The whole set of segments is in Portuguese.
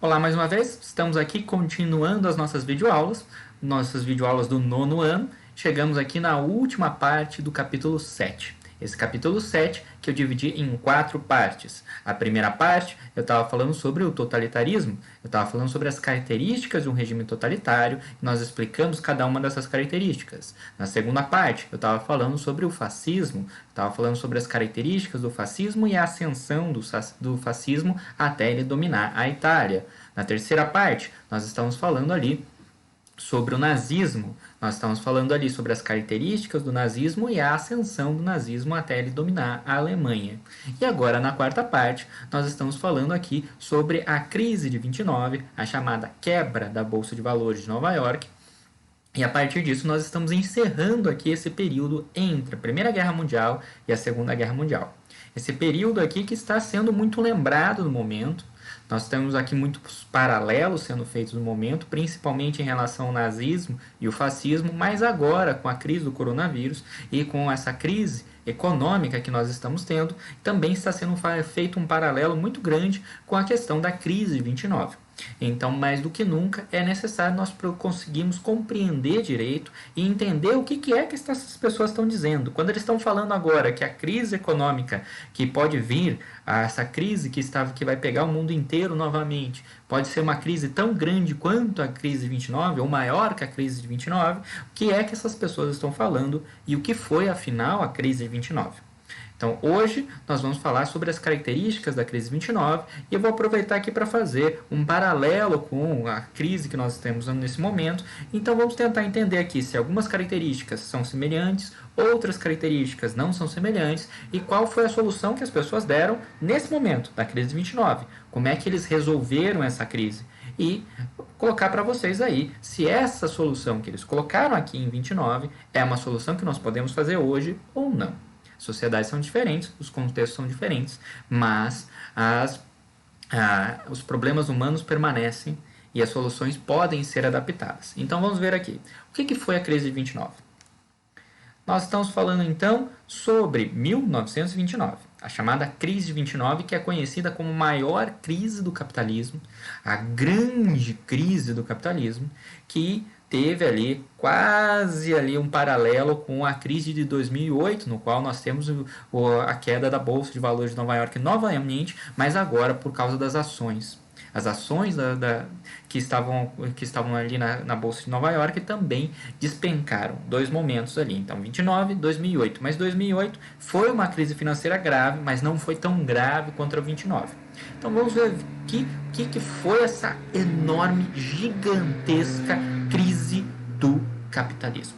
Olá mais uma vez, estamos aqui continuando as nossas videoaulas do nono ano. Chegamos aqui na última parte do capítulo 7. Esse capítulo 7 que eu dividi em 4 partes. A primeira parte eu estava falando sobre o totalitarismo, eu estava falando sobre as características de um regime totalitário e nós explicamos cada uma dessas características. Na segunda parte eu estava falando sobre o fascismo, estava falando sobre as características do fascismo e a ascensão do fascismo até ele dominar a Itália. Na terceira parte nós estamos falando ali sobre o nazismo. Nós estamos falando ali sobre as características do nazismo e a ascensão do nazismo até ele dominar a Alemanha. E agora, na quarta parte, nós estamos falando aqui sobre a crise de 29, a chamada quebra da Bolsa de Valores de Nova York. E a partir disso, nós estamos encerrando aqui esse período entre a Primeira Guerra Mundial e a Segunda Guerra Mundial. Esse período aqui que está sendo muito lembrado no momento. Nós temos aqui muitos paralelos sendo feitos no momento, principalmente em relação ao nazismo e o fascismo, mas agora com a crise do coronavírus e com essa crise econômica que nós estamos tendo, também está sendo feito um paralelo muito grande com a questão da crise de 29. Então, mais do que nunca, é necessário nós conseguirmos compreender direito e entender o que é que essas pessoas estão dizendo. Quando eles estão falando agora que a crise econômica que pode vir, essa crise que vai pegar o mundo inteiro novamente, pode ser uma crise tão grande quanto a crise de 29, ou maior que a crise de 29, o que é que essas pessoas estão falando e o que foi, afinal, a crise de 29. Então, hoje nós vamos falar sobre as características da crise 29 e eu vou aproveitar aqui para fazer um paralelo com a crise que nós estamos nesse momento. Então, vamos tentar entender aqui se algumas características são semelhantes, outras características não são semelhantes e qual foi a solução que as pessoas deram nesse momento da crise de 29. Como é que eles resolveram essa crise? E colocar para vocês aí se essa solução que eles colocaram aqui em 29 é uma solução que nós podemos fazer hoje ou não. Sociedades são diferentes, os contextos são diferentes, mas os problemas humanos permanecem e as soluções podem ser adaptadas. Então vamos ver aqui. O que foi a crise de 29? Nós estamos falando então sobre 1929, a chamada crise de 29, que é conhecida como a maior crise do capitalismo, a grande crise do capitalismo, que teve ali quase ali um paralelo com a crise de 2008, no qual nós temos a queda da Bolsa de Valores de Nova York novamente, mas agora por causa das ações. As ações que estavam ali na Bolsa de Nova York também despencaram. Dois momentos ali, então 29 e 2008. Mas 2008 foi uma crise financeira grave, mas não foi tão grave quanto a 29. Então vamos ver o que foi essa enorme, gigantesca crise do capitalismo.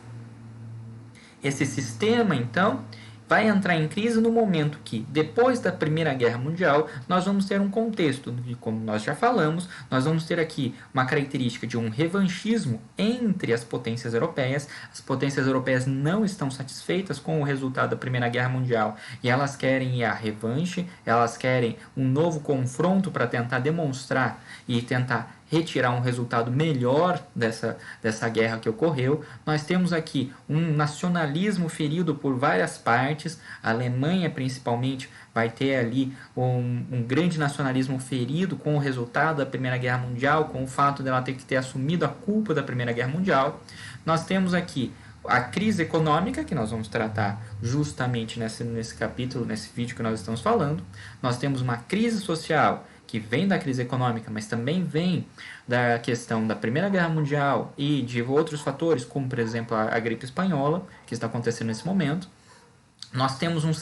Esse sistema, então, vai entrar em crise no momento que, depois da Primeira Guerra Mundial, nós vamos ter um contexto, e como nós já falamos, nós vamos ter aqui uma característica de um revanchismo entre as potências europeias. As potências europeias não estão satisfeitas com o resultado da Primeira Guerra Mundial e elas querem a revanche, elas querem um novo confronto para tentar demonstrar e tentar retirar um resultado melhor dessa guerra que ocorreu. Nós temos aqui um nacionalismo ferido por várias partes. A Alemanha, principalmente, vai ter ali um grande nacionalismo ferido com o resultado da Primeira Guerra Mundial, com o fato dela ter que ter assumido a culpa da Primeira Guerra Mundial. Nós temos aqui a crise econômica, que nós vamos tratar justamente nesse capítulo, nesse vídeo que nós estamos falando. Nós temos uma crise social, que vem da crise econômica, mas também vem da questão da Primeira Guerra Mundial e de outros fatores, como, por exemplo, a gripe espanhola, que está acontecendo nesse momento. Nós temos um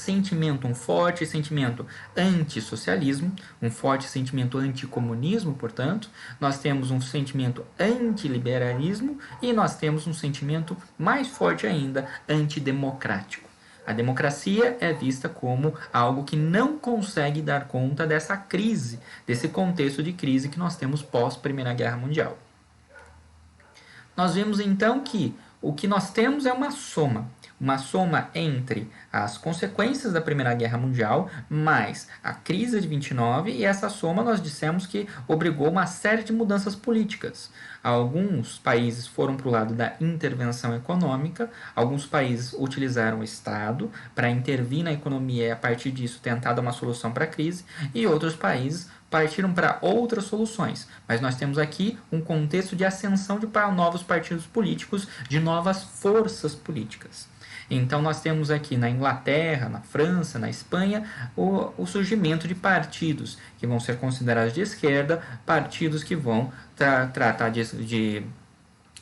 forte sentimento antissocialismo, um forte sentimento anticomunismo, portanto. Nós temos um sentimento antiliberalismo e nós temos um sentimento mais forte ainda, antidemocrático. A democracia é vista como algo que não consegue dar conta dessa crise, desse contexto de crise que nós temos pós-Primeira Guerra Mundial. Nós vemos então que o que nós temos é uma uma soma entre as consequências da Primeira Guerra Mundial mais a crise de 29, e essa soma nós dissemos que obrigou uma série de mudanças políticas. Alguns países foram para o lado da intervenção econômica, alguns países utilizaram o Estado para intervir na economia e a partir disso tentar dar uma solução para a crise, e outros países partiram para outras soluções. Mas nós temos aqui um contexto de ascensão de novos partidos políticos, de novas forças políticas. Então nós temos aqui na Inglaterra, na França, na Espanha, o surgimento de partidos que vão ser considerados de esquerda, partidos que vão tratar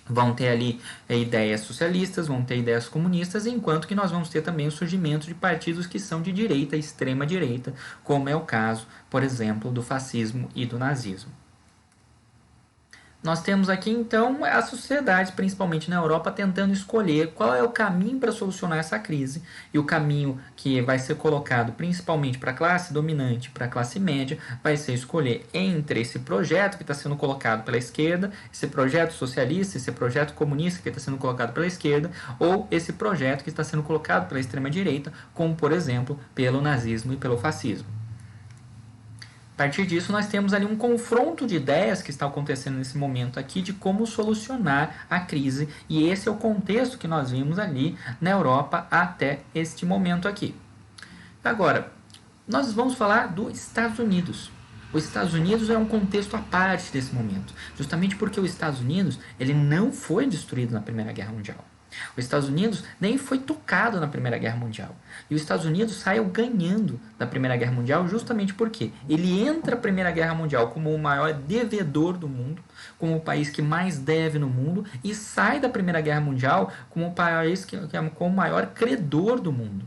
vão ter ali ideias socialistas, vão ter ideias comunistas, enquanto que nós vamos ter também o surgimento de partidos que são de direita, extrema direita, como é o caso, por exemplo, do fascismo e do nazismo. Nós temos aqui, então, as sociedades, principalmente na Europa, tentando escolher qual é o caminho para solucionar essa crise. E o caminho que vai ser colocado principalmente para a classe dominante, para a classe média, vai ser escolher entre esse projeto que está sendo colocado pela esquerda, esse projeto socialista, esse projeto comunista que está sendo colocado pela esquerda, ou esse projeto que está sendo colocado pela extrema-direita, como, por exemplo, pelo nazismo e pelo fascismo. A partir disso, nós temos ali um confronto de ideias que está acontecendo nesse momento aqui de como solucionar a crise, e esse é o contexto que nós vimos ali na Europa até este momento aqui. Agora, nós vamos falar dos Estados Unidos. Os Estados Unidos é um contexto à parte desse momento, justamente porque os Estados Unidos ele não foi destruído na Primeira Guerra Mundial. Os Estados Unidos nem foi tocado na Primeira Guerra Mundial. E os Estados Unidos saiu ganhando da Primeira Guerra Mundial justamente porque ele entra na Primeira Guerra Mundial como o maior devedor do mundo, como o país que mais deve no mundo, e sai da Primeira Guerra Mundial como o país que é o maior credor do mundo.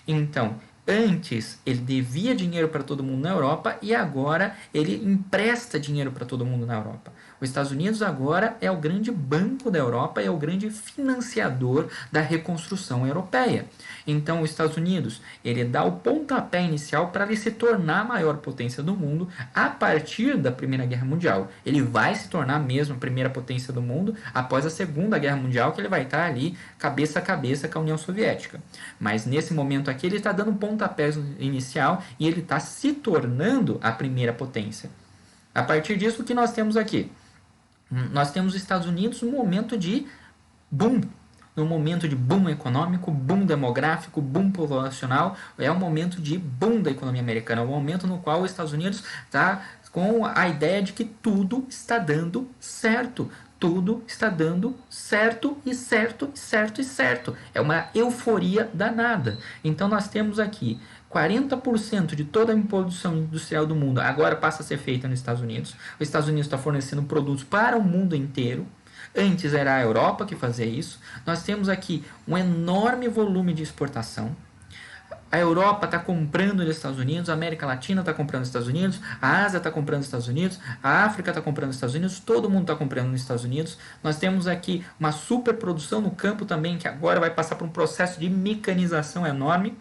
Então, antes ele devia dinheiro para todo mundo na Europa e agora ele empresta dinheiro para todo mundo na Europa. Os Estados Unidos agora é o grande banco da Europa, é o grande financiador da reconstrução europeia. Então, os Estados Unidos ele dá o pontapé inicial para ele se tornar a maior potência do mundo a partir da Primeira Guerra Mundial. Ele vai se tornar mesmo a primeira potência do mundo após a Segunda Guerra Mundial, que ele vai estar ali cabeça a cabeça com a União Soviética. Mas nesse momento aqui ele está dando um pontapé inicial e ele está se tornando a primeira potência. A partir disso, o que nós temos aqui? Nós temos os Estados Unidos num momento de boom, num momento de boom econômico, boom demográfico, boom populacional, é um momento de boom da economia americana, é um momento no qual os Estados Unidos está com a ideia de que tudo está dando certo. Tudo está dando certo e certo e certo e certo. É uma euforia danada. Então nós temos aqui 40% de toda a produção industrial do mundo agora passa a ser feita nos Estados Unidos. Os Estados Unidos está fornecendo produtos para o mundo inteiro. Antes era a Europa que fazia isso. Nós temos aqui um enorme volume de exportação. A Europa está comprando os Estados Unidos, a América Latina está comprando os Estados Unidos, a Ásia está comprando os Estados Unidos, a África está comprando os Estados Unidos, todo mundo está comprando nos Estados Unidos. Nós temos aqui uma superprodução no campo também, que agora vai passar por um processo de mecanização enorme.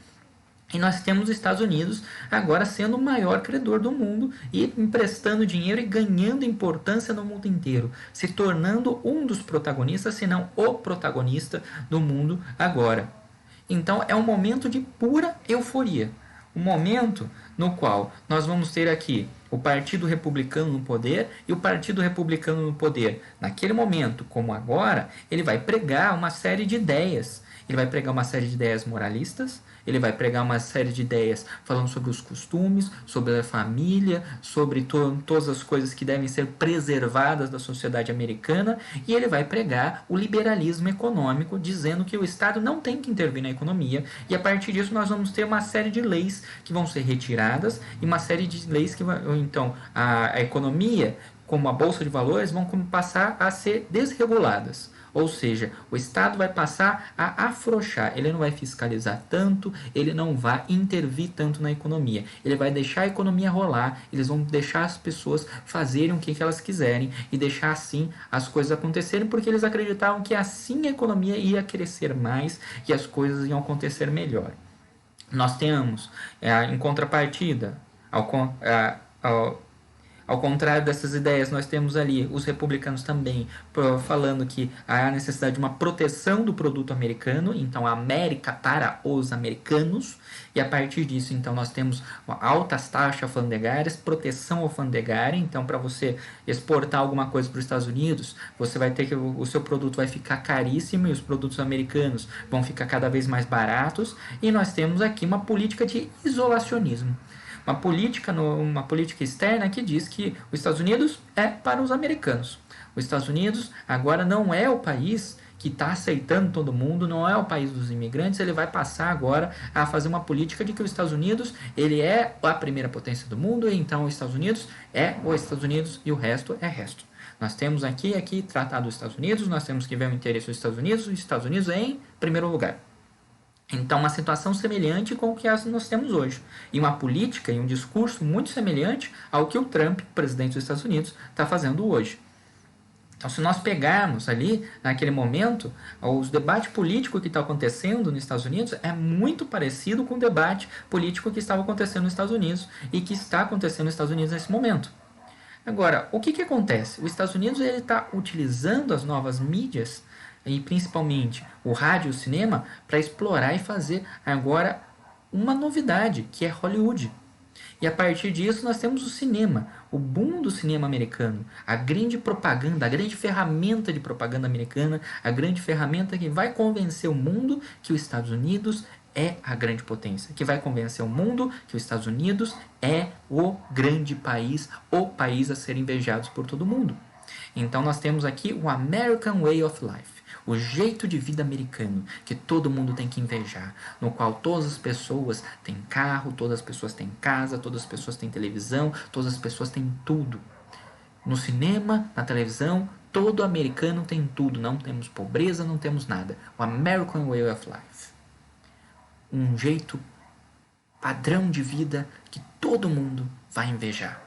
E nós temos os Estados Unidos agora sendo o maior credor do mundo e emprestando dinheiro e ganhando importância no mundo inteiro, se tornando um dos protagonistas, se não o protagonista do mundo agora. Então é um momento de pura euforia, um momento no qual nós vamos ter aqui o Partido Republicano no poder, e o Partido Republicano no poder, naquele momento como agora, ele vai pregar uma série de ideias. Ele vai pregar uma série de ideias moralistas, ele vai pregar uma série de ideias falando sobre os costumes, sobre a família, sobre todas as coisas que devem ser preservadas da sociedade americana, e ele vai pregar o liberalismo econômico, dizendo que o Estado não tem que intervir na economia, e a partir disso nós vamos ter uma série de leis que vão ser retiradas, e uma série de leis que então a economia, como a Bolsa de Valores, vão passar a ser desreguladas. Ou seja, o Estado vai passar a afrouxar, ele não vai fiscalizar tanto, ele não vai intervir tanto na economia. Ele vai deixar a economia rolar, eles vão deixar as pessoas fazerem o que elas quiserem e deixar assim as coisas acontecerem, porque eles acreditavam que assim a economia ia crescer mais e as coisas iam acontecer melhor. Nós temos, em contrapartida, Ao contrário dessas ideias, nós temos ali os republicanos também falando que há necessidade de uma proteção do produto americano, então a América para os americanos, e a partir disso, então, nós temos altas taxas alfandegárias, proteção alfandegária, então, para você exportar alguma coisa para os Estados Unidos, você vai ter que, o seu produto vai ficar caríssimo e os produtos americanos vão ficar cada vez mais baratos, e nós temos aqui uma política de isolacionismo. Uma política externa que diz que os Estados Unidos é para os americanos. Os Estados Unidos agora não é o país que está aceitando todo mundo, não é o país dos imigrantes, ele vai passar agora a fazer uma política de que os Estados Unidos ele é a primeira potência do mundo, e então os Estados Unidos é os Estados Unidos e o resto é resto. Nós temos aqui tratar dos Estados Unidos, nós temos que ver o interesse dos Estados Unidos, os Estados Unidos em primeiro lugar. Então, uma situação semelhante com o que nós temos hoje. E uma política e um discurso muito semelhante ao que o Trump, presidente dos Estados Unidos, está fazendo hoje. Então, se nós pegarmos ali, naquele momento, os debates políticos que estão acontecendo nos Estados Unidos é muito parecido com o debate político que estava acontecendo nos Estados Unidos e que está acontecendo nos Estados Unidos nesse momento. Agora, o que acontece? Os Estados Unidos está utilizando as novas mídias, e principalmente o rádio e o cinema, para explorar e fazer agora uma novidade, que é Hollywood. E a partir disso nós temos o cinema, o boom do cinema americano, a grande propaganda, a grande ferramenta de propaganda americana, a grande ferramenta que vai convencer o mundo que os Estados Unidos é a grande potência, que vai convencer o mundo que os Estados Unidos é o grande país, o país a ser invejado por todo mundo. Então nós temos aqui o American Way of Life, o jeito de vida americano, que todo mundo tem que invejar, no qual todas as pessoas têm carro, todas as pessoas têm casa, todas as pessoas têm televisão, todas as pessoas têm tudo. No cinema, na televisão, todo americano tem tudo, não temos pobreza, não temos nada. O American Way of Life. Um jeito padrão de vida que todo mundo vai invejar.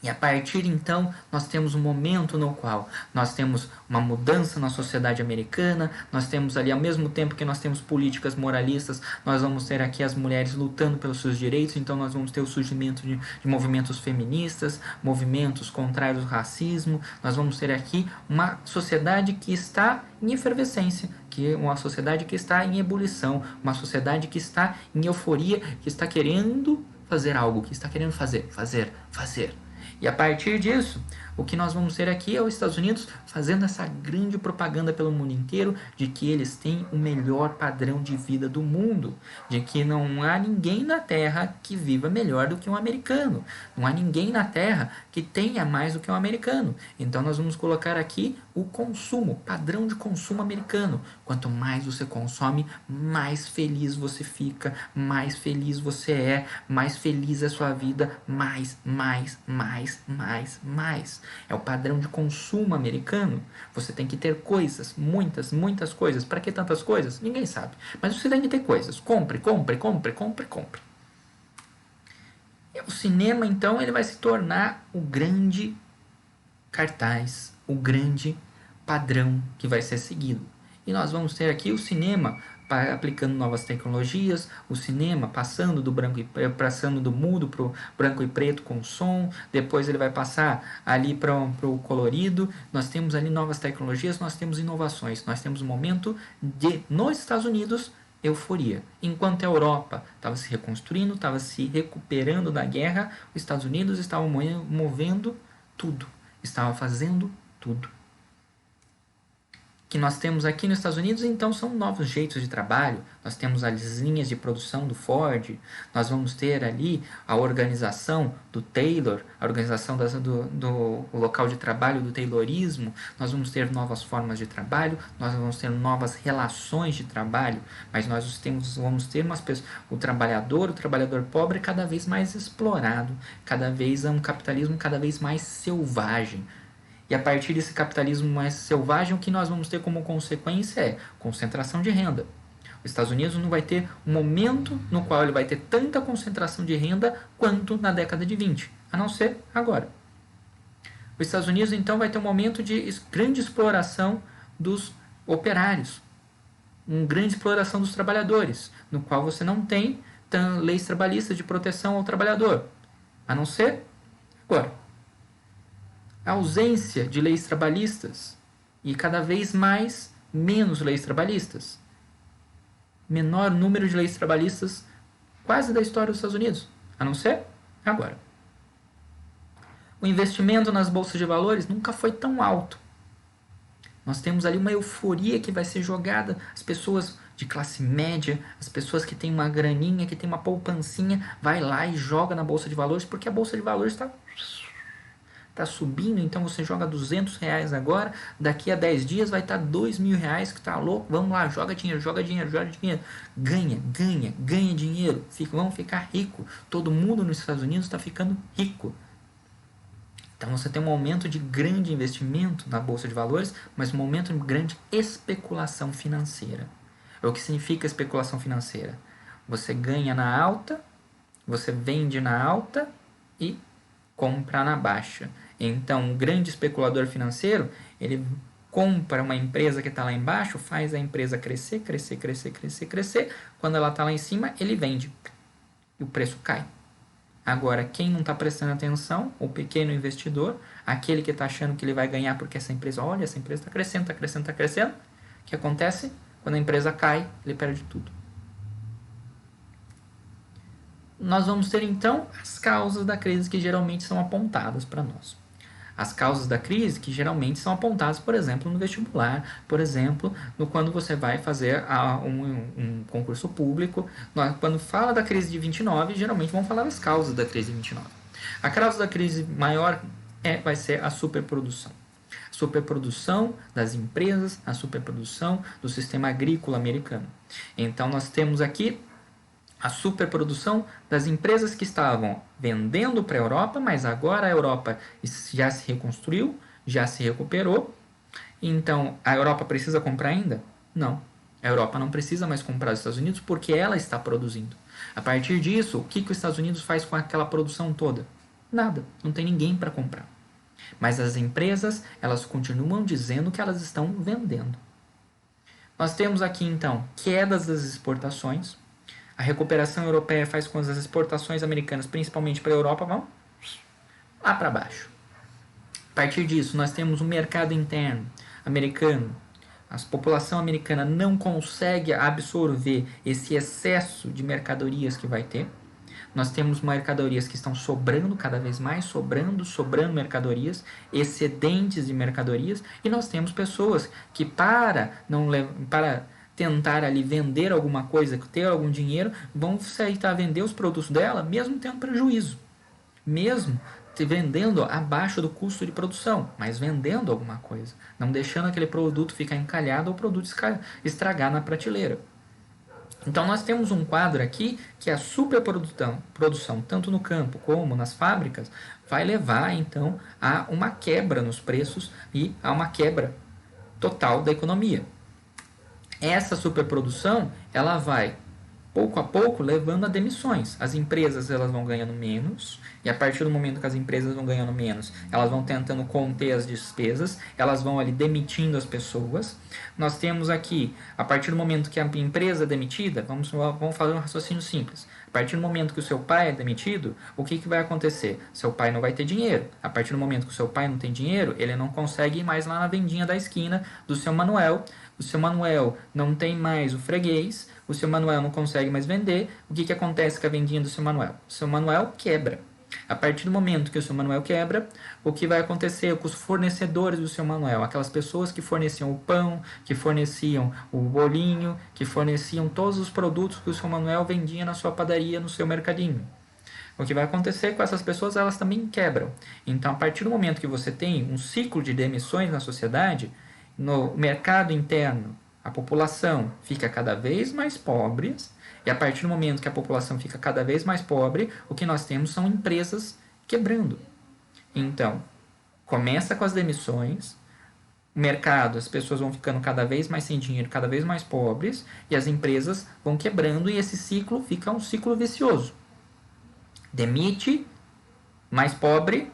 E a partir então, nós temos um momento no qual nós temos uma mudança na sociedade americana, nós temos ali, ao mesmo tempo que nós temos políticas moralistas, nós vamos ter aqui as mulheres lutando pelos seus direitos, então nós vamos ter o surgimento de movimentos feministas, movimentos contrários ao racismo, nós vamos ter aqui uma sociedade que está em efervescência, que é uma sociedade que está em ebulição, uma sociedade que está em euforia, que está querendo fazer algo, que está querendo fazer. E a partir disso, o que nós vamos ter aqui é os Estados Unidos fazendo essa grande propaganda pelo mundo inteiro de que eles têm o melhor padrão de vida do mundo, de que não há ninguém na Terra que viva melhor do que um americano, não há ninguém na Terra que tenha mais do que um americano. Então nós vamos colocar aqui o consumo, padrão de consumo americano. Quanto mais você consome, mais feliz você fica, mais feliz você é, mais feliz é a sua vida, mais. É o padrão de consumo americano. Você tem que ter coisas, muitas coisas. Para que tantas coisas? Ninguém sabe. Mas você tem que ter coisas. Compre. E o cinema, então, ele vai se tornar o grande cartaz, o grande padrão que vai ser seguido. E nós vamos ter aqui o cinema aplicando novas tecnologias, o cinema passando do mudo para o branco e preto com som, depois ele vai passar ali para o colorido. Nós temos ali novas tecnologias, nós temos inovações, nós temos um momento de, nos Estados Unidos, euforia. Enquanto a Europa estava se reconstruindo, estava se recuperando da guerra, os Estados Unidos estavam movendo tudo, estavam fazendo tudo. Que nós temos aqui nos Estados Unidos, então, são novos jeitos de trabalho. Nós temos as linhas de produção do Ford, nós vamos ter ali a organização do Taylor, a organização do local de trabalho do Taylorismo, nós vamos ter novas formas de trabalho, nós vamos ter novas relações de trabalho, mas nós vamos ter o trabalhador pobre cada vez mais explorado, cada vez um capitalismo cada vez mais selvagem. E a partir desse capitalismo mais selvagem, o que nós vamos ter como consequência é concentração de renda. Os Estados Unidos não vai ter um momento no qual ele vai ter tanta concentração de renda quanto na década de 20, a não ser agora. Os Estados Unidos, então, vai ter um momento de grande exploração dos operários, uma grande exploração dos trabalhadores, no qual você não tem leis trabalhistas de proteção ao trabalhador, a não ser agora. a ausência de leis trabalhistas e cada vez mais menos leis trabalhistas. Menor número de leis trabalhistas quase da história dos Estados Unidos, a não ser agora. O investimento nas bolsas de valores nunca foi tão alto. Nós temos ali uma euforia que vai ser jogada, as pessoas de classe média, as pessoas que têm uma graninha, que têm uma poupancinha, vai lá e joga na bolsa de valores, porque a bolsa de valores está subindo, então você joga R$200 agora, daqui a 10 dias vai estar R$2.000, que está louco, vamos lá, joga dinheiro, ganha dinheiro, vamos ficar rico, todo mundo nos Estados Unidos está ficando rico. Então você tem um aumento de grande investimento na bolsa de valores, mas um aumento de grande especulação financeira. O que significa especulação financeira? Você ganha na alta, você vende na alta e compra na baixa. Então, um grande especulador financeiro, ele compra uma empresa que está lá embaixo, faz a empresa crescer. Quando ela está lá em cima, ele vende e o preço cai. Agora, quem não está prestando atenção, o pequeno investidor, aquele que está achando que ele vai ganhar porque essa empresa está crescendo, o que acontece? Quando a empresa cai, ele perde tudo. Nós vamos ter, então, as causas da crise que geralmente são apontadas para nós. As causas da crise que geralmente são apontadas, por exemplo, no vestibular, por exemplo, quando você vai fazer um concurso público. Quando fala da crise de 29, geralmente vão falar das causas da crise de 29. A causa da crise maior vai ser a superprodução. A superprodução das empresas, a superprodução do sistema agrícola americano. Então, nós temos aqui a superprodução das empresas que estavam vendendo para a Europa, mas agora a Europa já se reconstruiu, já se recuperou. Então, a Europa precisa comprar ainda? Não. A Europa não precisa mais comprar dos Estados Unidos porque ela está produzindo. A partir disso, o que os Estados Unidos faz com aquela produção toda? Nada. Não tem ninguém para comprar. Mas as empresas, elas continuam dizendo que elas estão vendendo. Nós temos aqui, então, quedas das exportações. A recuperação europeia faz com que as exportações americanas, principalmente para a Europa, vão lá para baixo. A partir disso, nós temos um mercado interno americano. A população americana não consegue absorver esse excesso de mercadorias que vai ter. Nós temos mercadorias que estão sobrando cada vez mais, sobrando mercadorias, excedentes de mercadorias, e nós temos pessoas que para tentar ali vender alguma coisa, ter algum dinheiro, vão aceitar vender os produtos dela, mesmo tendo prejuízo. Mesmo vendendo abaixo do custo de produção, mas vendendo alguma coisa. Não deixando aquele produto ficar encalhado ou o produto estragar na prateleira. Então nós temos um quadro aqui que a superprodução, tanto no campo como nas fábricas, vai levar então a uma quebra nos preços e a uma quebra total da economia. Essa superprodução, ela vai, pouco a pouco, levando a demissões. As empresas elas vão ganhando menos, e a partir do momento que as empresas vão ganhando menos, elas vão tentando conter as despesas, elas vão ali demitindo as pessoas. Nós temos aqui, a partir do momento que a empresa é demitida, vamos fazer um raciocínio simples. A partir do momento que o seu pai é demitido, o que vai acontecer? Seu pai não vai ter dinheiro. A partir do momento que o seu pai não tem dinheiro, ele não consegue ir mais lá na vendinha da esquina do seu Manuel. O seu Manuel não tem mais o freguês, o seu Manuel não consegue mais vender. O que acontece com a vendinha do seu Manuel? O seu Manuel quebra. A partir do momento que o seu Manuel quebra, o que vai acontecer com os fornecedores do seu Manuel? Aquelas pessoas que forneciam o pão, que forneciam o bolinho, que forneciam todos os produtos que o seu Manuel vendia na sua padaria, no seu mercadinho. O que vai acontecer com essas pessoas? Elas também quebram. Então, a partir do momento que você tem um ciclo de demissões na sociedade, no mercado interno, a população fica cada vez mais pobre, e a partir do momento que a população fica cada vez mais pobre, o que nós temos são empresas quebrando. Então, começa com as demissões, o mercado, as pessoas vão ficando cada vez mais sem dinheiro, cada vez mais pobres, e as empresas vão quebrando, e esse ciclo fica um ciclo vicioso. Demite, mais pobre,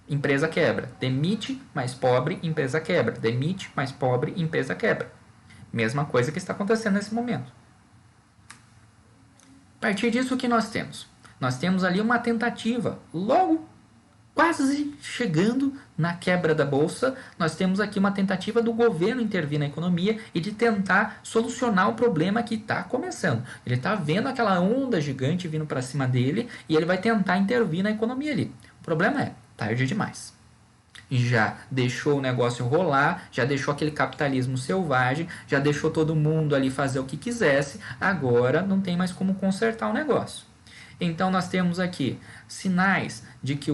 empresa quebra. Demite, mais pobre, empresa quebra. Demite, mais pobre, empresa quebra. Mesma coisa que está acontecendo nesse momento. A partir disso, o que nós temos? Nós temos ali uma tentativa, logo quase chegando na quebra da bolsa, nós temos aqui uma tentativa do governo intervir na economia e de tentar solucionar o problema que está começando. Ele está vendo aquela onda gigante vindo para cima dele e ele vai tentar intervir na economia ali. O problema é, tarde demais. Já deixou o negócio rolar, já deixou aquele capitalismo selvagem, já deixou todo mundo ali fazer o que quisesse, agora não tem mais como consertar o negócio. Então nós temos aqui sinais de que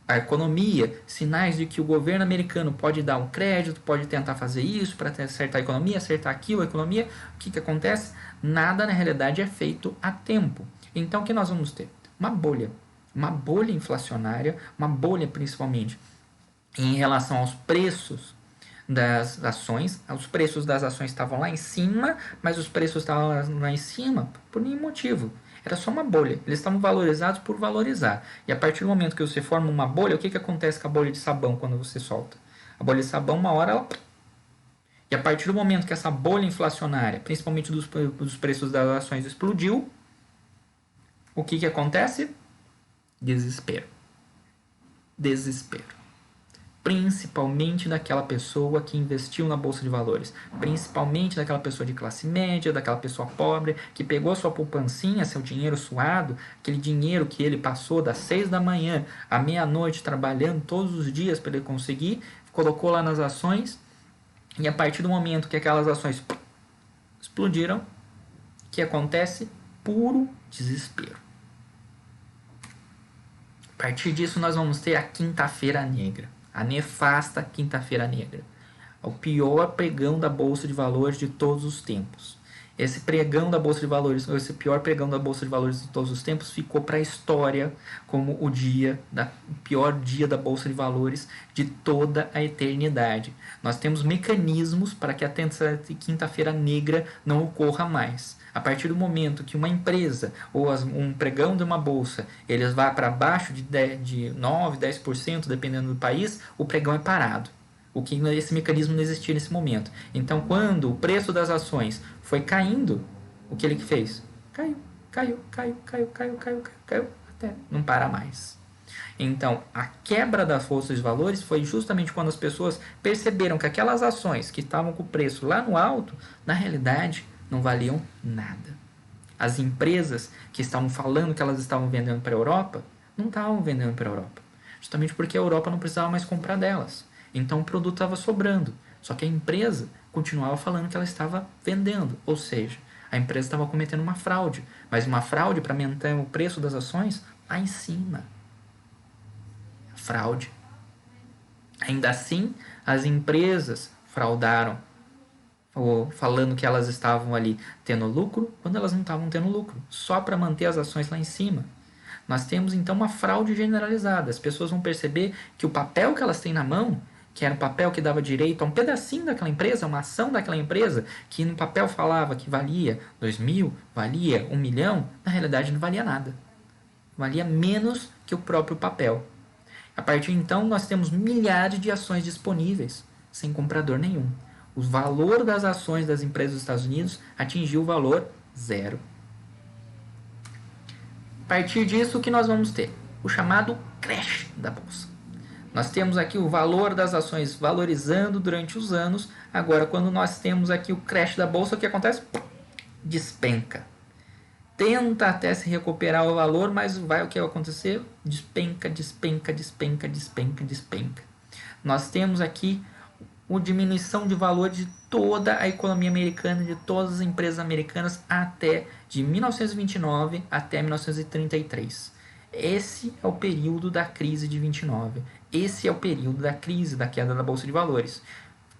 a economia, sinais de que o governo americano pode dar um crédito, pode tentar fazer isso para acertar a economia, acertar aquilo, a economia. O que acontece? Nada na realidade é feito a tempo. Então o que nós vamos ter? Uma bolha inflacionária, uma bolha principalmente em relação aos preços das ações. Os preços das ações estavam lá em cima, mas os preços estavam lá em cima por nenhum motivo. Era só uma bolha. Eles estavam valorizados por valorizar. E a partir do momento que você forma uma bolha, o que acontece com a bolha de sabão quando você solta? A bolha de sabão, uma hora, ela... E a partir do momento que essa bolha inflacionária, principalmente dos preços das ações, explodiu, o que acontece? Desespero. Desespero. Principalmente daquela pessoa que investiu na bolsa de valores, principalmente daquela pessoa de classe média, daquela pessoa pobre, que pegou sua poupancinha, seu dinheiro suado, aquele dinheiro que ele passou das 6 da manhã à meia-noite trabalhando todos os dias para ele conseguir, colocou lá nas ações, e a partir do momento que aquelas ações explodiram, o que acontece? Puro desespero. A partir disso nós vamos ter a Quinta-feira Negra. A nefasta Quinta-feira Negra. O pior pregão da Bolsa de Valores de todos os tempos. Esse pregão da Bolsa de Valores, esse pior pregão da Bolsa de Valores de todos os tempos, ficou para a história como o pior dia da Bolsa de Valores de toda a eternidade. Nós temos mecanismos para que a Quinta-feira Negra não ocorra mais. A partir do momento que uma empresa ou um pregão de uma bolsa eles vá para baixo de 9, 10%, dependendo do país, o pregão é parado. Esse mecanismo não existia nesse momento. Então, quando o preço das ações foi caindo, o que ele fez? Caiu, até não para mais. Então, a quebra das bolsas de valores foi justamente quando as pessoas perceberam que aquelas ações que estavam com o preço lá no alto, na realidade, não valiam nada. As empresas que estavam falando que elas estavam vendendo para a Europa, não estavam vendendo para a Europa. Justamente porque a Europa não precisava mais comprar delas. Então o produto estava sobrando. Só que a empresa continuava falando que ela estava vendendo. Ou seja, a empresa estava cometendo uma fraude. Mas uma fraude para manter o preço das ações lá em cima. Fraude. Ainda assim, as empresas fraudaram, falando que elas estavam ali tendo lucro, quando elas não estavam tendo lucro, só para manter as ações lá em cima. Nós temos então uma fraude generalizada. As pessoas vão perceber que o papel que elas têm na mão, que era um papel que dava direito a um pedacinho daquela empresa, uma ação daquela empresa, que no papel falava que valia 2.000, valia 1 milhão, na realidade não valia nada. Valia menos que o próprio papel. A partir de então, nós temos milhares de ações disponíveis, sem comprador nenhum. O valor das ações das empresas dos Estados Unidos atingiu o valor zero. A partir disso, o que nós vamos ter? O chamado crash da bolsa. Nós temos aqui o valor das ações valorizando durante os anos. Agora, quando nós temos aqui o crash da bolsa, o que acontece? Despenca. Tenta até se recuperar o valor, mas vai o que vai acontecer? Despenca, despenca, despenca, despenca, despenca. Nós temos aqui a diminuição de valor de toda a economia americana, de todas as empresas americanas, até de 1929 até 1933. Esse é o período da crise de 29. Esse é o período da crise, da queda da Bolsa de Valores.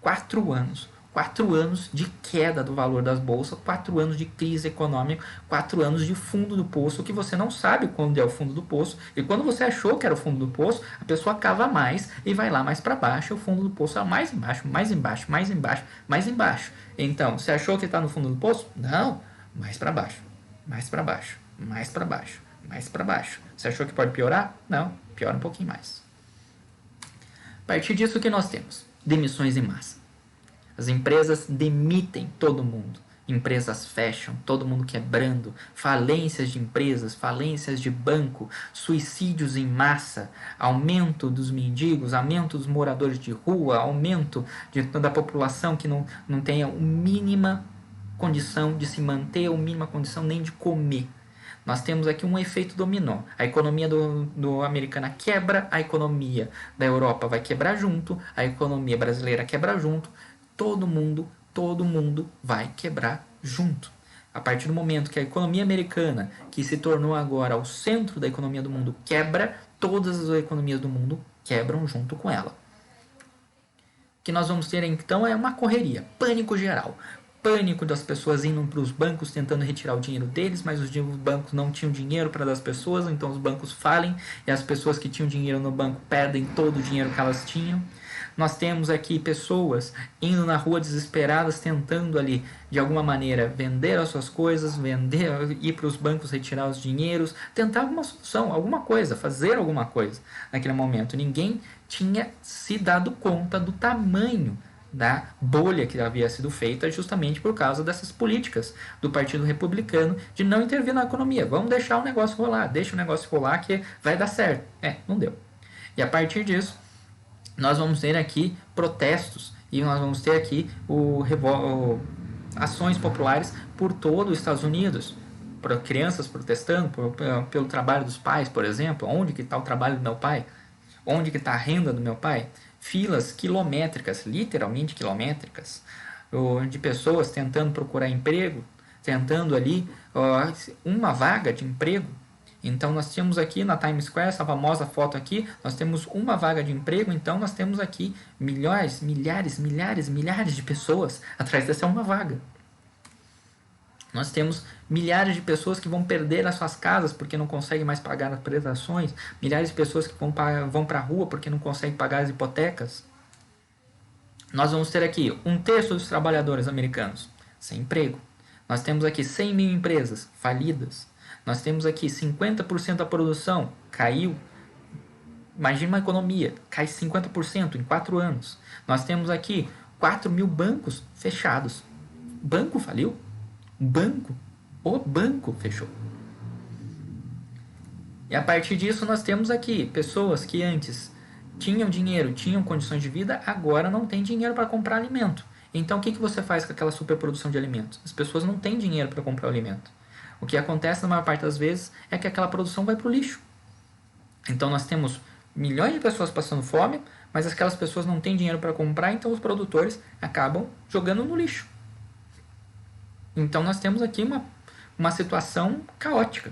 4 anos. 4 anos de queda do valor das bolsas, 4 anos de crise econômica, 4 anos de fundo do poço, que você não sabe quando é o fundo do poço, e quando você achou que era o fundo do poço, a pessoa cava mais e vai lá mais para baixo, e o fundo do poço é mais embaixo, mais embaixo, mais embaixo, mais embaixo. Então, você achou que está no fundo do poço? Não, mais para baixo, mais para baixo, mais para baixo, mais para baixo. Você achou que pode piorar? Não, piora um pouquinho mais. A partir disso, o que nós temos? Demissões em massa. As empresas demitem todo mundo. empresas fecham, todo mundo quebrando, falências de empresas, falências de banco, suicídios em massa, aumento dos mendigos, aumento dos moradores de rua, aumento da população que não tem a mínima condição de se manter, a mínima condição nem de comer. Nós temos aqui um efeito dominó. A economia do americana quebra, a economia da Europa vai quebrar junto, a economia brasileira quebra junto, todo mundo vai quebrar junto. A partir do momento que a economia americana, que se tornou agora o centro da economia do mundo, quebra, todas as economias do mundo quebram junto com ela. O que nós vamos ter então é uma correria, pânico geral. Pânico das pessoas indo para os bancos tentando retirar o dinheiro deles, mas os bancos não tinham dinheiro para dar às pessoas, então os bancos falem e as pessoas que tinham dinheiro no banco perdem todo o dinheiro que elas tinham. Nós temos aqui pessoas indo na rua desesperadas, tentando ali, de alguma maneira, vender as suas coisas, ir para os bancos retirar os dinheiros, tentar alguma solução, alguma coisa, fazer alguma coisa naquele momento. Ninguém tinha se dado conta do tamanho da bolha que havia sido feita justamente por causa dessas políticas do Partido Republicano de não intervir na economia. Vamos deixar o negócio rolar, deixa o negócio rolar que vai dar certo. Não deu. E a partir disso, nós vamos ter aqui protestos e nós vamos ter aqui ações populares por todo os Estados Unidos. Crianças protestando pelo trabalho dos pais, por exemplo. Onde que está o trabalho do meu pai? Onde que está a renda do meu pai? Filas quilométricas, literalmente quilométricas, de pessoas tentando procurar emprego, tentando ali uma vaga de emprego. Então nós temos aqui na Times Square, essa famosa foto aqui, nós temos uma vaga de emprego, então nós temos aqui milhares de pessoas atrás dessa uma vaga. Nós temos milhares de pessoas que vão perder as suas casas porque não conseguem mais pagar as prestações, milhares de pessoas que vão para a rua porque não conseguem pagar as hipotecas. Nós vamos ter aqui 1/3 dos trabalhadores americanos sem emprego. Nós temos aqui 100 mil empresas falidas. Nós temos aqui 50% da produção caiu. Imagina uma economia, cai 50% em 4 anos. Nós temos aqui 4 mil bancos fechados. Banco faliu? O banco fechou. E a partir disso nós temos aqui pessoas que antes tinham dinheiro, tinham condições de vida, agora não tem dinheiro para comprar alimento. Então o que você faz com aquela superprodução de alimentos? As pessoas não têm dinheiro para comprar o alimento. O que acontece na maior parte das vezes é que aquela produção vai para o lixo. Então nós temos milhões de pessoas passando fome, mas aquelas pessoas não têm dinheiro para comprar, então os produtores acabam jogando no lixo. Então nós temos aqui uma situação caótica.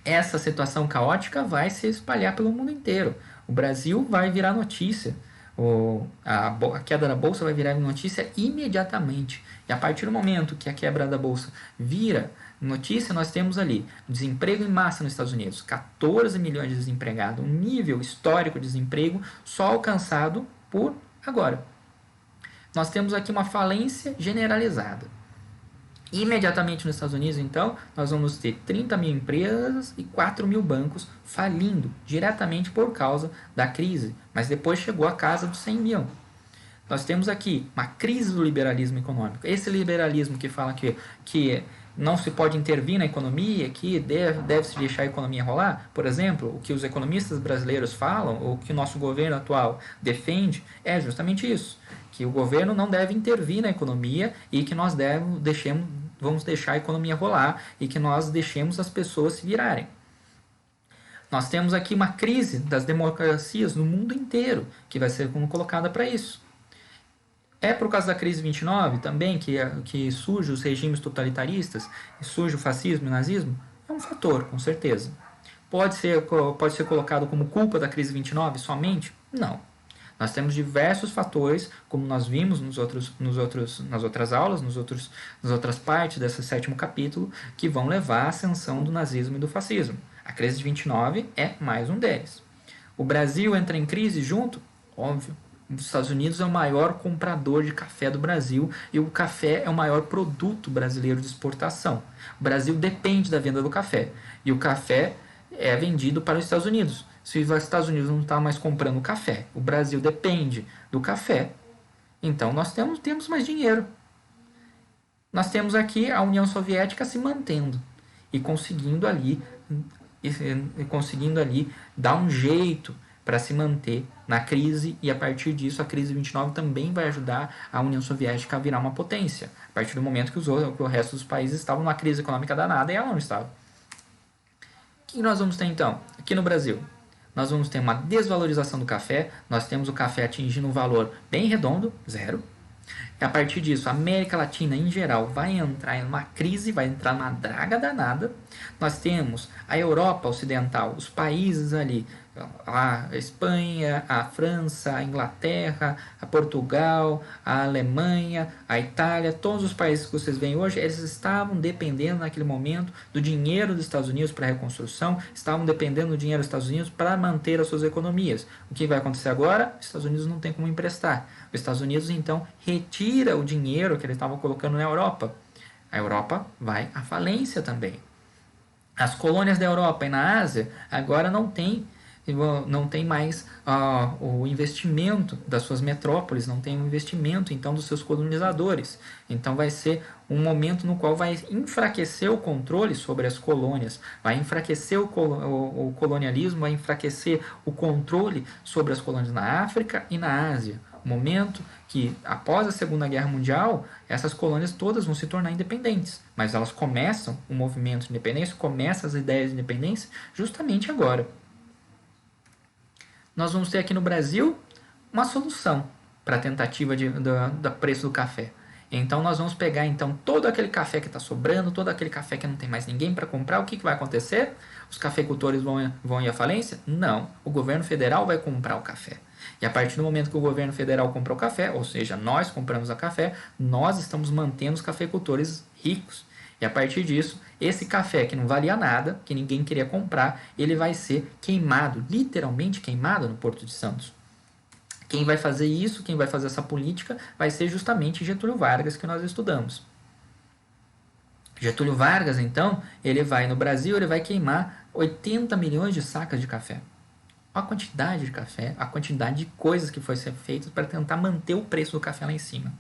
Essa situação caótica vai se espalhar pelo mundo inteiro. O Brasil vai virar notícia. A queda da Bolsa vai virar notícia imediatamente. E a partir do momento que a quebra da Bolsa vira notícia, nós temos ali desemprego em massa nos Estados Unidos. 14 milhões de desempregados. Um nível histórico de desemprego só alcançado por agora. Nós temos aqui uma falência generalizada. Imediatamente nos Estados Unidos, então, nós vamos ter 30 mil empresas e 4 mil bancos falindo diretamente por causa da crise. Mas depois chegou a casa dos 100 mil. Nós temos aqui uma crise do liberalismo econômico. Esse liberalismo que fala que não se pode intervir na economia, que deve-se deixar a economia rolar, por exemplo, o que os economistas brasileiros falam, ou que o nosso governo atual defende, é justamente isso. Que o governo não deve intervir na economia e que nós vamos deixar a economia rolar e que nós deixemos as pessoas se virarem. Nós temos aqui uma crise das democracias no mundo inteiro que vai ser colocada para isso. É por causa da crise 29 também que surgem os regimes totalitaristas, surge o fascismo e o nazismo? É um fator, com certeza. Pode ser colocado como culpa da crise 29 somente? Não. Nós temos diversos fatores, como nós vimos nas outras aulas, nas outras partes desse 7º capítulo, que vão levar à ascensão do nazismo e do fascismo. A crise de 29 é mais um deles. O Brasil entra em crise junto? Óbvio. Os Estados Unidos é o maior comprador de café do Brasil e o café é o maior produto brasileiro de exportação. O Brasil depende da venda do café e o café é vendido para os Estados Unidos. Se os Estados Unidos não estão mais comprando café, o Brasil depende do café, então nós temos mais dinheiro. nós temos aqui a União Soviética se mantendo e conseguindo ali dar um jeito para se manter na crise, e a partir disso a crise de 29 também vai ajudar a União Soviética a virar uma potência, a partir do momento que o resto dos países estavam numa crise econômica danada e ela não estava. O que nós vamos ter então? Aqui no Brasil, nós vamos ter uma desvalorização do café, nós temos o café atingindo um valor bem redondo, zero. E a partir disso, a América Latina em geral vai entrar em uma crise, vai entrar numa draga danada. Nós temos a Europa Ocidental, os países ali, a Espanha, a França, a Inglaterra, a Portugal, a Alemanha, a Itália, todos os países que vocês veem hoje, eles estavam dependendo naquele momento do dinheiro dos Estados Unidos para a reconstrução, estavam dependendo do dinheiro dos Estados Unidos para manter as suas economias. O que vai acontecer agora? Os Estados Unidos não tem como emprestar. Os Estados Unidos, então, retira o dinheiro que eles estavam colocando na Europa. A Europa vai à falência também. As colônias da Europa e na Ásia agora não tem mais o investimento das suas metrópoles, não tem o investimento então dos seus colonizadores. Então vai ser um momento no qual vai enfraquecer o controle sobre as colônias, vai enfraquecer o colonialismo, vai enfraquecer o controle sobre as colônias na África e na Ásia. Momento que, após a Segunda Guerra Mundial, essas colônias todas vão se tornar independentes, mas elas começam o movimento de independência, começam as ideias de independência justamente agora. Nós vamos ter aqui no Brasil uma solução para a tentativa do preço do café. Então nós vamos pegar então todo aquele café que está sobrando, todo aquele café que não tem mais ninguém para comprar. O que vai acontecer? Os cafeicultores vão ir à falência? Não, o governo federal vai comprar o café. E a partir do momento que o governo federal comprou o café, ou seja, nós compramos o café, nós estamos mantendo os cafeicultores ricos. E a partir disso, esse café que não valia nada, que ninguém queria comprar, ele vai ser queimado, literalmente queimado no Porto de Santos. Quem vai fazer isso, quem vai fazer essa política, vai ser justamente Getúlio Vargas, que nós estudamos. Getúlio Vargas, então, ele vai no Brasil, ele vai queimar 80 milhões de sacas de café. A quantidade de café, a quantidade de coisas que foi ser feitas para tentar manter o preço do café lá em cima.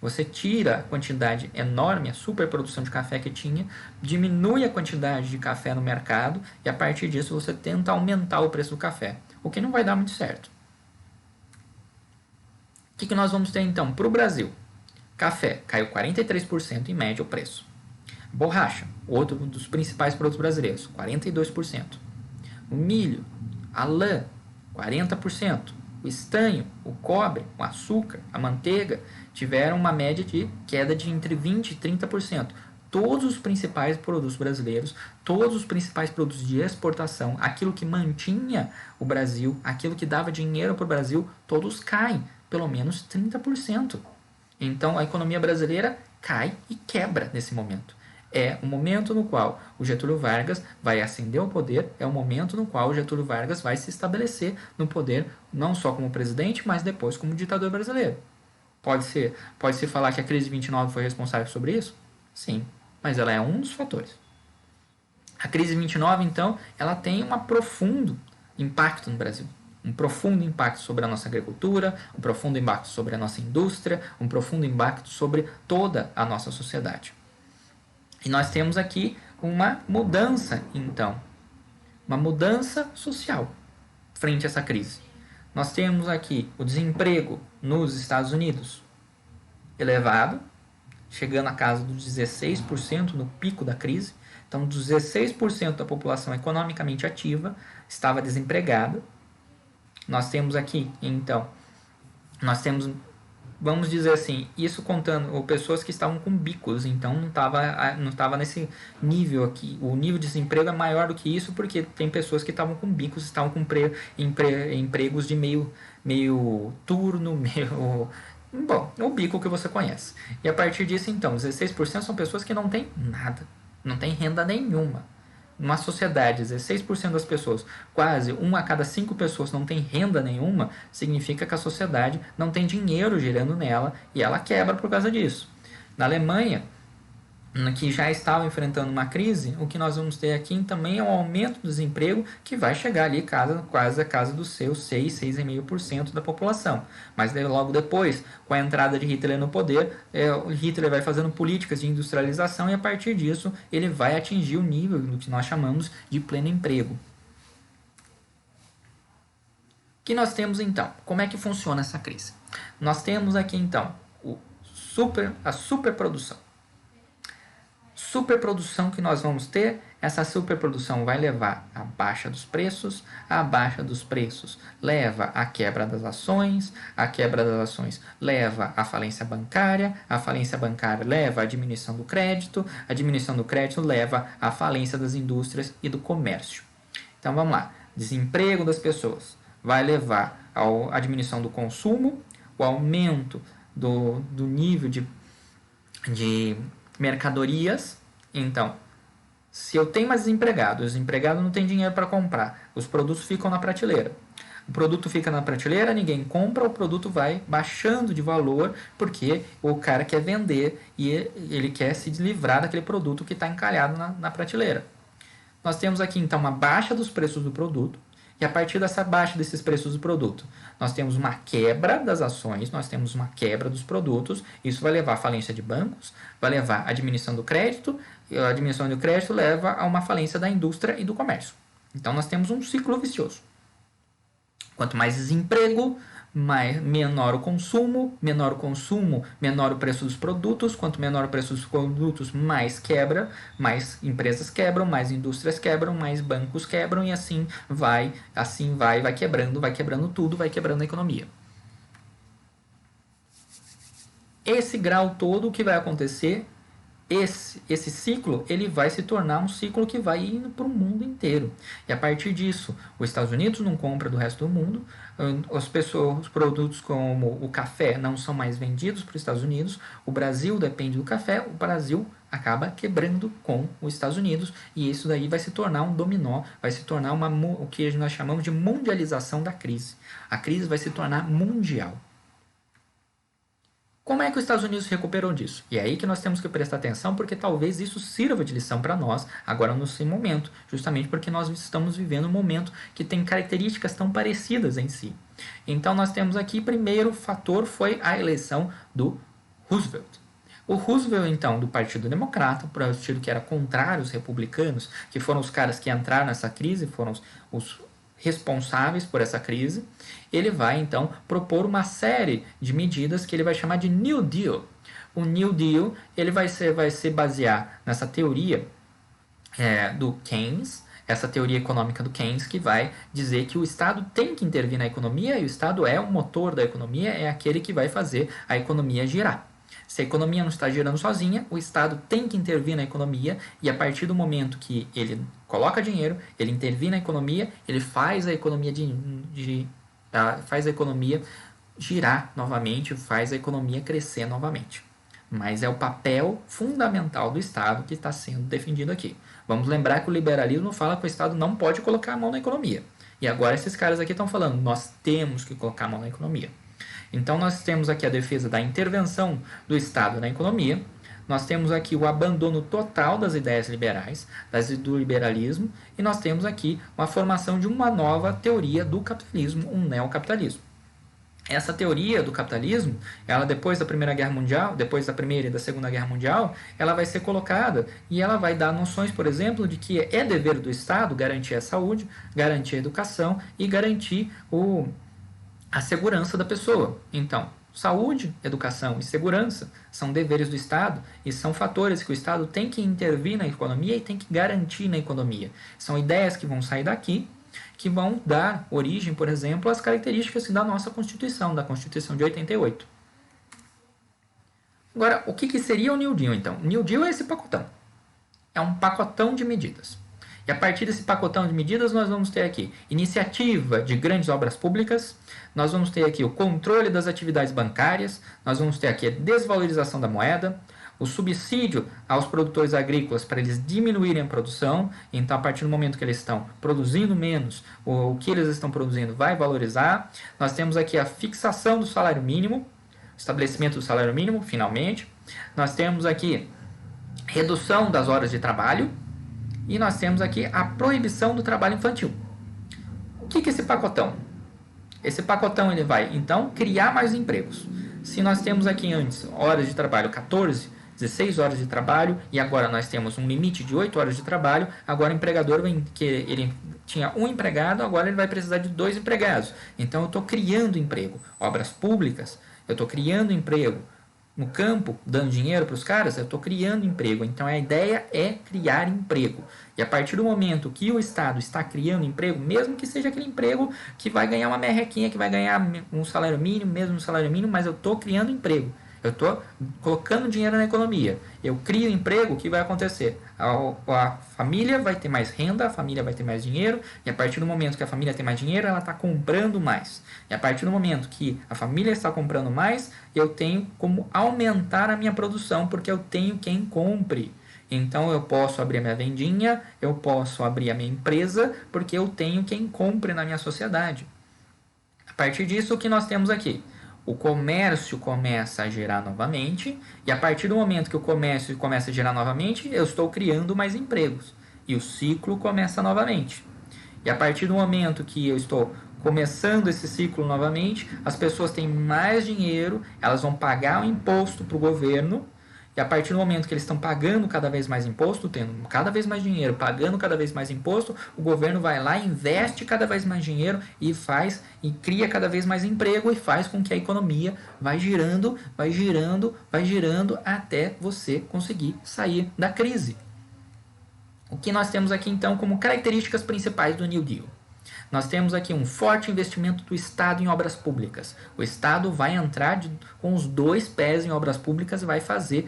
Você tira a quantidade enorme, a superprodução de café que tinha, diminui a quantidade de café no mercado e a partir disso você tenta aumentar o preço do café, o que não vai dar muito certo. O que nós vamos ter então para o Brasil? Café caiu 43% em média o preço. Borracha, outro dos principais produtos brasileiros, 42%. O milho, a lã, 40%. O estanho, o cobre, o açúcar, a manteiga tiveram uma média de queda de entre 20% e 30%. Todos os principais produtos brasileiros, todos os principais produtos de exportação, aquilo que mantinha o Brasil, aquilo que dava dinheiro para o Brasil, todos caem, pelo menos 30%. Então a economia brasileira cai e quebra nesse momento. É o momento no qual o Getúlio Vargas vai ascender ao poder, é o momento no qual o Getúlio Vargas vai se estabelecer no poder, não só como presidente, mas depois como ditador brasileiro. Pode-se falar que a crise de 29 foi responsável sobre isso? Sim, mas ela é um dos fatores. A crise de 29, então, ela tem um profundo impacto no Brasil. Um profundo impacto sobre a nossa agricultura, um profundo impacto sobre a nossa indústria, um profundo impacto sobre toda a nossa sociedade. E nós temos aqui uma mudança, então, uma mudança social frente a essa crise. Nós temos aqui o desemprego nos Estados Unidos elevado, chegando a casa dos 16% no pico da crise. Então, 16% da população economicamente ativa estava desempregada. Nós temos aqui, então, vamos dizer assim, isso contando pessoas que estavam com bicos, então não estava nesse nível aqui. O nível de desemprego é maior do que isso, porque tem pessoas que estavam com bicos, estavam com empregos de meio turno, bom, o bico que você conhece. E a partir disso, então, 16% são pessoas que não têm nada, não têm renda nenhuma. Numa sociedade, 16% das pessoas, quase 1 a cada 5 pessoas não tem renda nenhuma, significa que a sociedade não tem dinheiro girando nela e ela quebra por causa disso. Na Alemanha, que já estavam enfrentando uma crise, o que nós vamos ter aqui também é um aumento do desemprego que vai chegar ali quase a casa dos seus 6,5% da população. Mas logo depois, com a entrada de Hitler no poder, Hitler vai fazendo políticas de industrialização e a partir disso ele vai atingir o nível do que nós chamamos de pleno emprego. O que nós temos então? Como é que funciona essa crise? Nós temos aqui então a superprodução. Superprodução que nós vamos ter, essa superprodução vai levar à baixa dos preços, a baixa dos preços leva à quebra das ações, a quebra das ações leva à falência bancária, a falência bancária leva à diminuição do crédito, a diminuição do crédito leva à falência das indústrias e do comércio. Então vamos lá, desemprego das pessoas vai levar à diminuição do consumo, o aumento do nível de mercadorias. Então, se eu tenho mais desempregado, o desempregado não tem dinheiro para comprar, os produtos ficam na prateleira. O produto fica na prateleira, ninguém compra, o produto vai baixando de valor porque o cara quer vender e ele quer se livrar daquele produto que está encalhado na prateleira. Nós temos aqui então uma baixa dos preços do produto. E a partir dessa baixa desses preços do produto, nós temos uma quebra das ações, nós temos uma quebra dos produtos, isso vai levar à falência de bancos, vai levar à diminuição do crédito, e a diminuição do crédito leva a uma falência da indústria e do comércio. Então nós temos um ciclo vicioso. Quanto mais desemprego, menor o consumo, menor o preço dos produtos, quanto menor o preço dos produtos, mais quebra, mais empresas quebram, mais indústrias quebram, mais bancos quebram e assim vai quebrando tudo, vai quebrando a economia. Esse grau todo, o que vai acontecer? Esse ciclo ele vai se tornar um ciclo que vai indo para o mundo inteiro. E a partir disso, os Estados Unidos não compra do resto do mundo, os produtos como o café não são mais vendidos para os Estados Unidos, o Brasil depende do café, o Brasil acaba quebrando com os Estados Unidos e isso daí vai se tornar um dominó, vai se tornar o que nós chamamos de mundialização da crise. A crise vai se tornar mundial. Como é que os Estados Unidos se recuperou disso? E é aí que nós temos que prestar atenção, porque talvez isso sirva de lição para nós, agora nesse momento, justamente porque nós estamos vivendo um momento que tem características tão parecidas em si. Então nós temos aqui, primeiro fator foi a eleição do Roosevelt. O Roosevelt, então, do Partido Democrata, para o partido que era contrário aos republicanos, que foram os caras que entraram nessa crise, foram os responsáveis por essa crise, ele vai então propor uma série de medidas que ele vai chamar de New Deal. O New Deal ele vai se basear nessa teoria do Keynes, essa teoria econômica do Keynes, que vai dizer que o Estado tem que intervir na economia e o Estado é o motor da economia, é aquele que vai fazer a economia girar. Se a economia não está girando sozinha, o Estado tem que intervir na economia e a partir do momento que ele coloca dinheiro, ele intervir na economia, ele faz a economia faz a economia girar novamente, faz a economia crescer novamente. Mas é o papel fundamental do Estado que está sendo defendido aqui. Vamos lembrar que o liberalismo fala que o Estado não pode colocar a mão na economia. E agora esses caras aqui estão falando, nós temos que colocar a mão na economia. Então nós temos aqui a defesa da intervenção do Estado na economia, nós temos aqui o abandono total das ideias liberais, do liberalismo, e nós temos aqui uma formação de uma nova teoria do capitalismo, um neocapitalismo. Essa teoria do capitalismo, ela depois da Primeira Guerra Mundial, depois da Primeira e da Segunda Guerra Mundial, ela vai ser colocada e ela vai dar noções, por exemplo, de que é dever do Estado garantir a saúde, garantir a educação e garantir a segurança da pessoa. Então, saúde, educação e segurança são deveres do Estado e são fatores que o Estado tem que intervir na economia e tem que garantir na economia. São ideias que vão sair daqui, que vão dar origem, por exemplo, às características da nossa Constituição, da Constituição de 88. Agora, o que seria o New Deal, então? O New Deal é esse pacotão. É um pacotão de medidas. E a partir desse pacotão de medidas, nós vamos ter aqui iniciativa de grandes obras públicas, nós vamos ter aqui o controle das atividades bancárias, nós vamos ter aqui a desvalorização da moeda, o subsídio aos produtores agrícolas para eles diminuírem a produção, então a partir do momento que eles estão produzindo menos, o que eles estão produzindo vai valorizar. Nós temos aqui a fixação do salário mínimo, estabelecimento do salário mínimo, finalmente. Nós temos aqui redução das horas de trabalho e nós temos aqui a proibição do trabalho infantil. O que é esse pacotão? Esse pacotão ele vai, então, criar mais empregos. Se nós temos aqui antes horas de trabalho 14, 16 horas de trabalho e agora nós temos um limite de 8 horas de trabalho, agora o empregador, que ele tinha um empregado, agora ele vai precisar de 2 empregados. Então eu estou criando emprego. Obras públicas, eu estou criando emprego. No campo, dando dinheiro para os caras, eu estou criando emprego. Então a ideia é criar emprego. E a partir do momento que o Estado está criando emprego, mesmo que seja aquele emprego que vai ganhar uma merrequinha, que vai ganhar um salário mínimo, mesmo um salário mínimo, mas eu estou criando emprego. Eu estou colocando dinheiro na economia. Eu crio emprego, o que vai acontecer? A família vai ter mais renda, a família vai ter mais dinheiro, e a partir do momento que a família tem mais dinheiro, ela está comprando mais. E a partir do momento que a família está comprando mais, eu tenho como aumentar a minha produção, porque eu tenho quem compre. Então eu posso abrir a minha vendinha, eu posso abrir a minha empresa, porque eu tenho quem compre na minha sociedade. A partir disso, o que nós temos aqui? O comércio começa a gerar novamente, e a partir do momento que o comércio começa a gerar novamente, eu estou criando mais empregos. E o ciclo começa novamente. E a partir do momento que eu estou começando esse ciclo novamente, as pessoas têm mais dinheiro, elas vão pagar o imposto para o governo, e a partir do momento que eles estão pagando cada vez mais imposto, tendo cada vez mais dinheiro, pagando cada vez mais imposto, o governo vai lá, investe cada vez mais dinheiro e faz e cria cada vez mais emprego e faz com que a economia vai girando, vai girando, vai girando até você conseguir sair da crise. O que nós temos aqui então como características principais do New Deal? Nós temos aqui um forte investimento do Estado em obras públicas. O Estado vai entrar com os 2 pés em obras públicas e vai fazer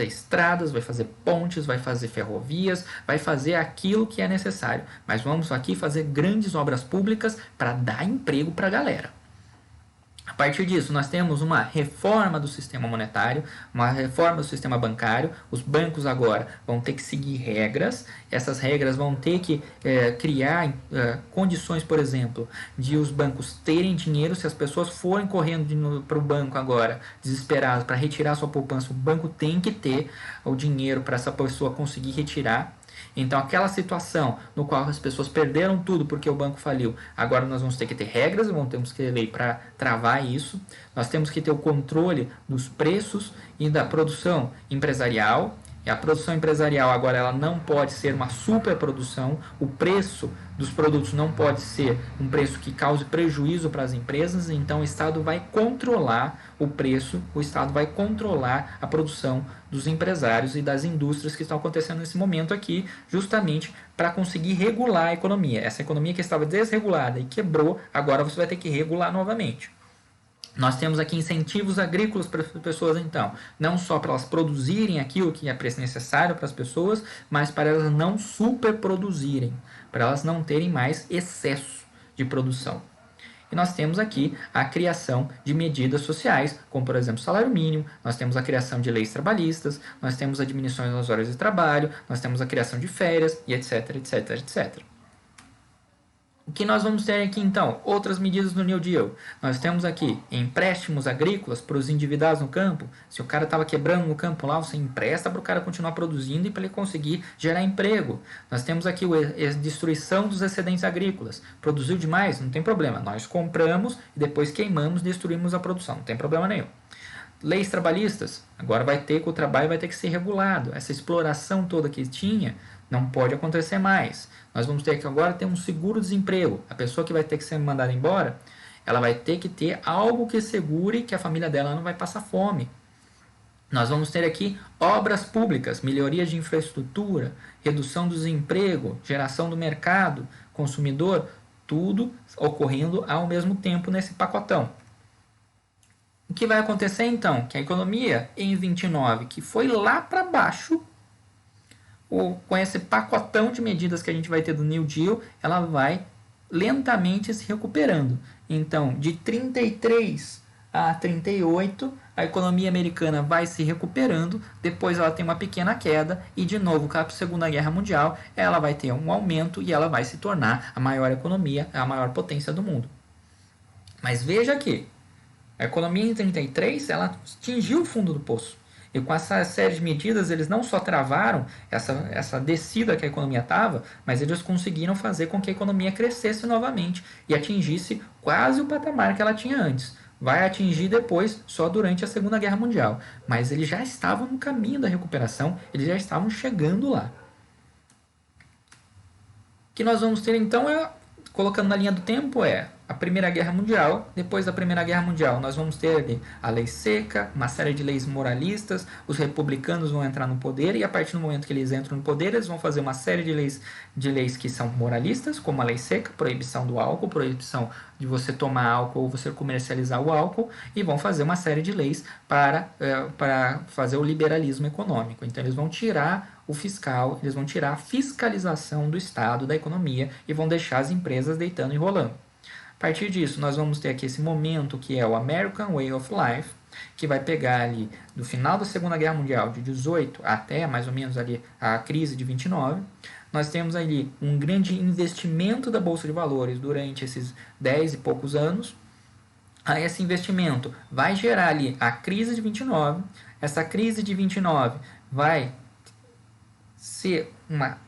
estradas, vai fazer pontes, vai fazer ferrovias, vai fazer aquilo que é necessário. Mas vamos aqui fazer grandes obras públicas para dar emprego para a galera. A partir disso, nós temos uma reforma do sistema monetário, uma reforma do sistema bancário. Os bancos agora vão ter que seguir regras. Essas regras vão ter que criar condições, por exemplo, de os bancos terem dinheiro. Se as pessoas forem correndo para o banco agora, desesperadas, para retirar sua poupança, o banco tem que ter o dinheiro para essa pessoa conseguir retirar. Então, aquela situação no qual as pessoas perderam tudo porque o banco faliu, agora nós vamos ter que ter regras, temos que ter lei para travar isso. Nós temos que ter o controle dos preços e da produção empresarial. E a produção empresarial agora ela não pode ser uma superprodução. O preço dos produtos não pode ser um preço que cause prejuízo para as empresas. Então o Estado vai controlar o preço, o Estado vai controlar a produção dos empresários e das indústrias que estão acontecendo nesse momento aqui, justamente para conseguir regular a economia. Essa economia que estava desregulada e quebrou, agora você vai ter que regular novamente. Nós temos aqui incentivos agrícolas para as pessoas, então, não só para elas produzirem aquilo que é necessário para as pessoas, mas para elas não superproduzirem, para elas não terem mais excesso de produção. E nós temos aqui a criação de medidas sociais, como por exemplo o salário mínimo, nós temos a criação de leis trabalhistas, nós temos a diminuição das horas de trabalho, nós temos a criação de férias e etc, etc, etc. O que nós vamos ter aqui então? Outras medidas do New Deal. Nós temos aqui empréstimos agrícolas para os endividados no campo. Se o cara estava quebrando no campo lá, você empresta para o cara continuar produzindo e para ele conseguir gerar emprego. Nós temos aqui a destruição dos excedentes agrícolas. Produziu demais? Não tem problema. Nós compramos e depois queimamos e destruímos a produção. Não tem problema nenhum. Leis trabalhistas. Agora o trabalho vai ter que ser regulado. Essa exploração toda que tinha não pode acontecer mais. Nós vamos ter que agora ter um seguro-desemprego. A pessoa que vai ter que ser mandada embora, ela vai ter que ter algo que segure que a família dela não vai passar fome. Nós vamos ter aqui obras públicas, melhoria de infraestrutura, redução do desemprego, geração do mercado, consumidor, tudo ocorrendo ao mesmo tempo nesse pacotão. O que vai acontecer então? Que a economia em 29, que foi lá para baixo, com esse pacotão de medidas que a gente vai ter do New Deal, ela vai lentamente se recuperando. Então, de 33 a 38, a economia americana vai se recuperando, depois ela tem uma pequena queda e, de novo, com a Segunda Guerra Mundial, ela vai ter um aumento e ela vai se tornar a maior economia, a maior potência do mundo. Mas veja que a economia em 33, ela atingiu o fundo do poço. E com essa série de medidas, eles não só travaram essa descida que a economia estava, mas eles conseguiram fazer com que a economia crescesse novamente e atingisse quase o patamar que ela tinha antes. Vai atingir depois, só durante a Segunda Guerra Mundial. Mas eles já estavam no caminho da recuperação, eles já estavam chegando lá. O que nós vamos ter então colocando na linha do tempo, a Primeira Guerra Mundial. Depois da Primeira Guerra Mundial, nós vamos ter a lei seca, uma série de leis moralistas, os republicanos vão entrar no poder, e a partir do momento que eles entram no poder, eles vão fazer uma série de leis que são moralistas, como a lei seca, proibição do álcool, proibição de você tomar álcool ou você comercializar o álcool, e vão fazer uma série de leis para fazer o liberalismo econômico. Então eles vão tirar o fiscal, eles vão tirar a fiscalização do Estado, da economia, e vão deixar as empresas deitando e rolando. A partir disso, nós vamos ter aqui esse momento que é o American Way of Life, que vai pegar ali do final da Segunda Guerra Mundial, de 18 até mais ou menos ali a crise de 29. Nós temos ali um grande investimento da Bolsa de Valores durante esses 10 e poucos anos. Aí esse investimento vai gerar ali a crise de 29. Essa crise de 29 vai ser uma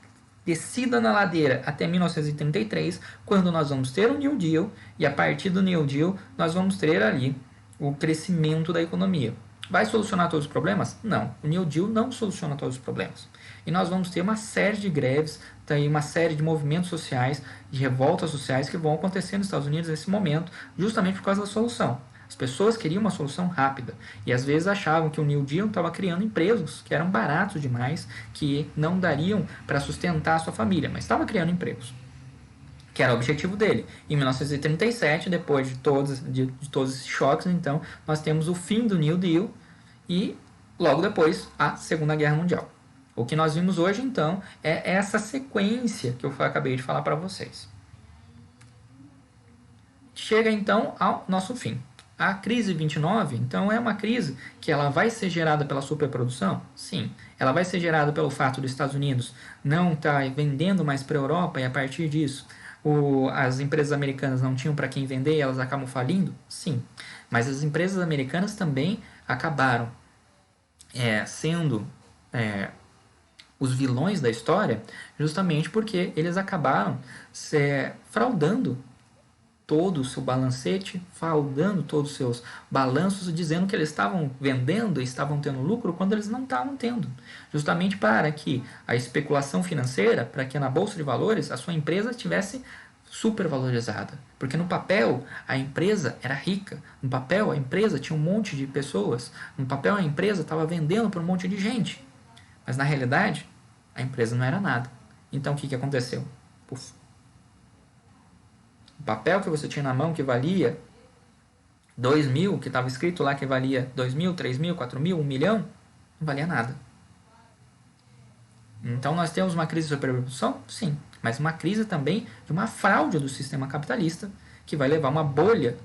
descida na ladeira até 1933, quando nós vamos ter o New Deal, e a partir do New Deal nós vamos ter ali o crescimento da economia. Vai solucionar todos os problemas? Não. O New Deal não soluciona todos os problemas. E nós vamos ter uma série de greves, uma série de movimentos sociais, de revoltas sociais que vão acontecer nos Estados Unidos nesse momento, justamente por causa da solução. As pessoas queriam uma solução rápida e às vezes achavam que o New Deal estava criando empregos que eram baratos demais, que não dariam para sustentar a sua família, mas estava criando empregos, que era o objetivo dele. Em 1937, depois de todos esses choques, então, nós temos o fim do New Deal e logo depois a Segunda Guerra Mundial. O que nós vimos hoje, então, é essa sequência que eu acabei de falar para vocês. Chega, então, ao nosso fim. A crise 29, então, é uma crise que ela vai ser gerada pela superprodução? Sim. Ela vai ser gerada pelo fato dos Estados Unidos não estar vendendo mais para a Europa e, a partir disso, as empresas americanas não tinham para quem vender e elas acabam falindo? Sim. Mas as empresas americanas também acabaram sendo os vilões da história justamente porque eles acabaram fraudando todo o seu balancete, fraudando todos os seus balanços, dizendo que eles estavam vendendo e estavam tendo lucro quando eles não estavam tendo. Justamente para que a especulação financeira, para que na Bolsa de Valores a sua empresa estivesse supervalorizada. Porque no papel a empresa era rica, no papel a empresa tinha um monte de pessoas, no papel a empresa estava vendendo para um monte de gente. Mas na realidade a empresa não era nada. Então o que aconteceu? Puf. O papel que você tinha na mão que valia 2 mil, que estava escrito lá que valia 2 mil, 3 mil, 4 mil, 1 milhão, não valia nada. Então nós temos uma crise de superprodução? Sim, mas uma crise também de uma fraude do sistema capitalista que vai levar uma bolha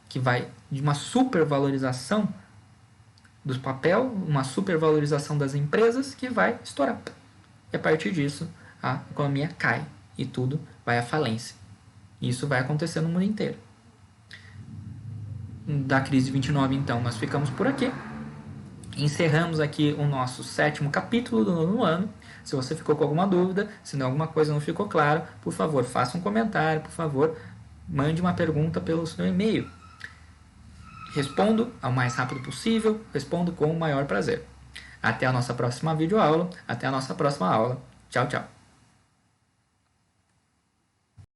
que vai de uma supervalorização do papel, uma supervalorização das empresas que vai estourar. E a partir disso a economia cai e tudo vai à falência. Isso vai acontecer no mundo inteiro. Da crise 29, então, nós ficamos por aqui. Encerramos aqui o nosso 7º capítulo do 9º ano. Se você ficou com alguma dúvida, se alguma coisa não ficou clara, por favor, faça um comentário, por favor, mande uma pergunta pelo seu e-mail. Respondo ao mais rápido possível, respondo com o maior prazer. Até a nossa próxima videoaula, até a nossa próxima aula. Tchau, tchau.